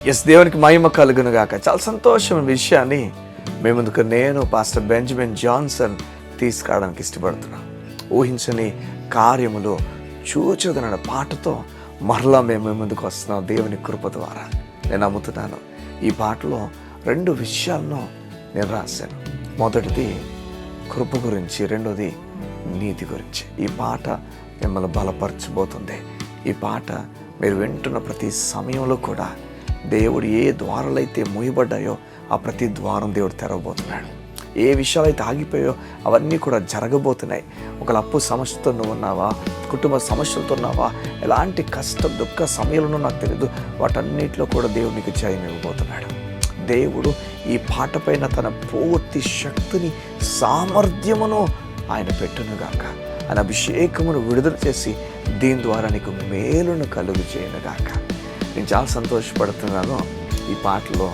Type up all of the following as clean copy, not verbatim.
దేవునికి మహిమ కలుగును గాక. చాలా సంతోషమైన విషయాన్ని మీ ముందుకు నేను పాస్టర్ బెంజమిన్ జాన్సన్ తీసుకురావడానికి ఇష్టపడుతున్నాను. ఊహించని కార్యములు చూచదన పాటతో మరలా మేము మీ ముందుకు వస్తున్నాం దేవుని కృప ద్వారా. నేను నమ్ముతున్నాను ఈ పాటలో 2 విషయాలను నేను రాశాను. మొదటిది కృప గురించి, రెండోది నీతి గురించి. ఈ పాట మిమ్మల్ని బలపరచబోతుంది. ఈ పాట మీరు వింటున్న ప్రతి సమయంలో కూడా దేవుడు ఏ ద్వారాలైతే మూయబడ్డాయో ఆ ప్రతి ద్వారం దేవుడు తెరవబోతున్నాడు. ఏ విషయాలైతే ఆగిపోయాయో అవన్నీ కూడా జరగబోతున్నాయి. ఒకవేళ అప్పు సమస్యతో నువ్వు ఉన్నావా, కుటుంబ సమస్యలతో ఉన్నావా, ఎలాంటి కష్ట దుఃఖ సమయంలో నాకు తెలియదు, వాటన్నిటిలో కూడా దేవుడు నీకు జయం ఇవ్వబోతున్నాడు. దేవుడు ఈ పాట పైన తన పూర్తి శక్తిని, సామర్థ్యమును ఆయన పెట్టునుగాక. ఆయన అభిషేకమును విడుదల చేసి దీని ద్వారా నీకు మేలును కలుగు చేయనుగాక. నేను చాలా సంతోషపడుతున్నాను. ఈ పాటలో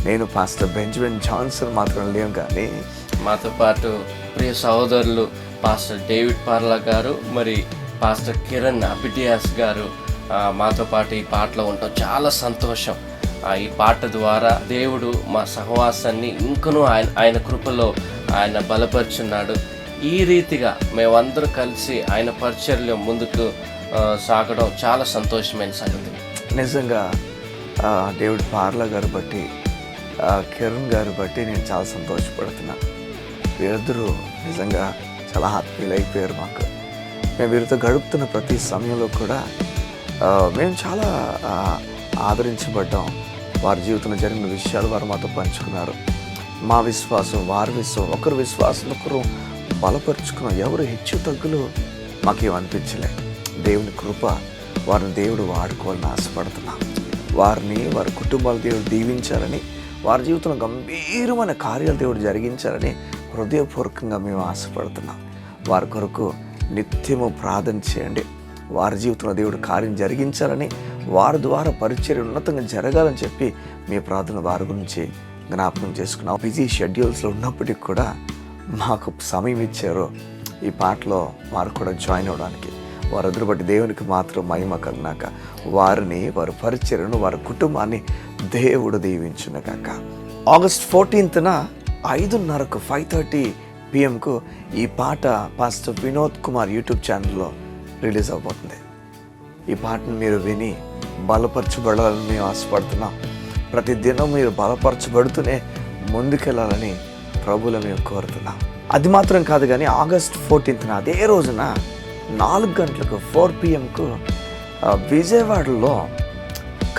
నేను పాస్టర్ బెంజమిన్ జాన్సన్ మాత్రం లేవు, కానీ మాతో పాటు ప్రియ సహోదరులు పాస్టర్ డేవిడ్ పార్లా గారు, మరి పాస్టర్ కిరణ్ అబిడియాస్ గారు మాతో పాటు ఈ పాటలో ఉంటాం. చాలా సంతోషం. ఈ పాట ద్వారా దేవుడు మా సహవాసాన్ని ఇంకనూ ఆయన కృపలో ఆయన బలపరుచున్నాడు. ఈ రీతిగా మేమందరూ కలిసి ఆయన పరిచర్యలో ముందుకు సాగడం చాలా సంతోషమైన సంగతి. నిజంగా డేవిడ్ పార్లా గారు బట్టి, కిరణ్ గారు బట్టి నేను చాలా సంతోషపడుతున్నాను. వీరిద్దరూ నిజంగా చాలా ఆత్మీయులు అయిపోయారు మాకు. మేము వీరితో గడుపుతున్న ప్రతి సమయంలో కూడా మేము చాలా ఆదరించబడ్డాం. వారి జీవితంలో జరిగిన విషయాలు వారు మాతో పంచుకున్నారు. మా విశ్వాసం, వారి విశ్వాసం, ఒకరి విశ్వాసం ఒకరు బలపరుచుకున్నాం. ఎవరు హెచ్చు తగ్గులు మాకేమనిపించలే. దేవుని కృప, వారిని దేవుడు వాడుకోవాలని ఆశపడుతున్నాం. వారిని, వారి కుటుంబాలు దేవుడు దీవించాలని, వారి జీవితంలో గంభీరమైన కార్యాలు దేవుడు జరిగించాలని హృదయపూర్వకంగా మేము ఆశపడుతున్నాం. వారి కొరకు నిత్యము ప్రార్థన చేయండి. వారి జీవితంలో దేవుడు కార్యం జరిగించాలని, వారి ద్వారా పరిచర్య ఉన్నతంగా జరగాలని చెప్పి మీ ప్రార్థన వారి గురించి జ్ఞాపకం చేసుకున్నాం. బిజీ షెడ్యూల్స్లో ఉన్నప్పటికీ కూడా మాకు సమయం ఇచ్చారు ఈ పాటలో వారు కూడా జాయిన్ అవ్వడానికి. వారు ఎదురుబట్టి దేవునికి మాత్రం మహిమ కలుగునాక. వారిని, వారి పరిచర్యను, వారి కుటుంబాన్ని దేవుడు దీవించునుగాక. ఆగస్ట్ 14న 5:30 5:30 PM ఈ పాట పాస్టర్ వినోద్ కుమార్ యూట్యూబ్ ఛానల్లో రిలీజ్ అవబోతుంది. ఈ పాటను మీరు విని బలపరచబడాలని మేము ఆశపడుతున్నాం. ప్రతి దినం మీరు బలపరచబడుతూనే ముందుకెళ్ళాలని ప్రభువులో మేము కోరుతున్నాం. అది మాత్రం కాదు, కానీ ఆగస్ట్ 14న అదే రోజున 4 గంటలకు 4 PM విజయవాడలో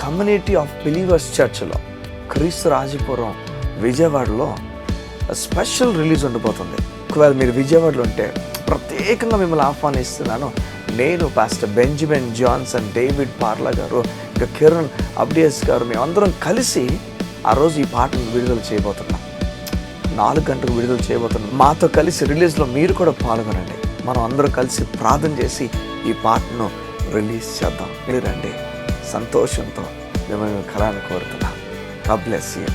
కమ్యూనిటీ ఆఫ్ బిలీవర్స్ చర్చ్లో, క్రీస్తు రాజపురం విజయవాడలో స్పెషల్ రిలీజ్ ఉండబోతుంది. ఒకవేళ మీరు విజయవాడలో ఉంటే ప్రత్యేకంగా మిమ్మల్ని ఆహ్వానిస్తున్నాను. నేను పాస్టర్ బెంజమిన్ జాన్సన్, డేవిడ్ పార్లా గారు, ఇంకా కిరణ్ అబిడియాస్ గారు, మేమందరం కలిసి ఆ రోజు ఈ పాటను విడుదల చేయబోతున్నాం. 4 గంటలకు విడుదల చేయబోతున్నాం. మాతో కలిసి రిలీజ్లో మీరు కూడా పాల్గొనండి. మనం అందరూ కలిసి ప్రార్థన చేసి ఈ పాటను రిలీజ్ చేద్దాం. మీరు రండి. సంతోషంతో మిమ్మల్ని కలాన్ని కోరుతున్నాం. God bless you.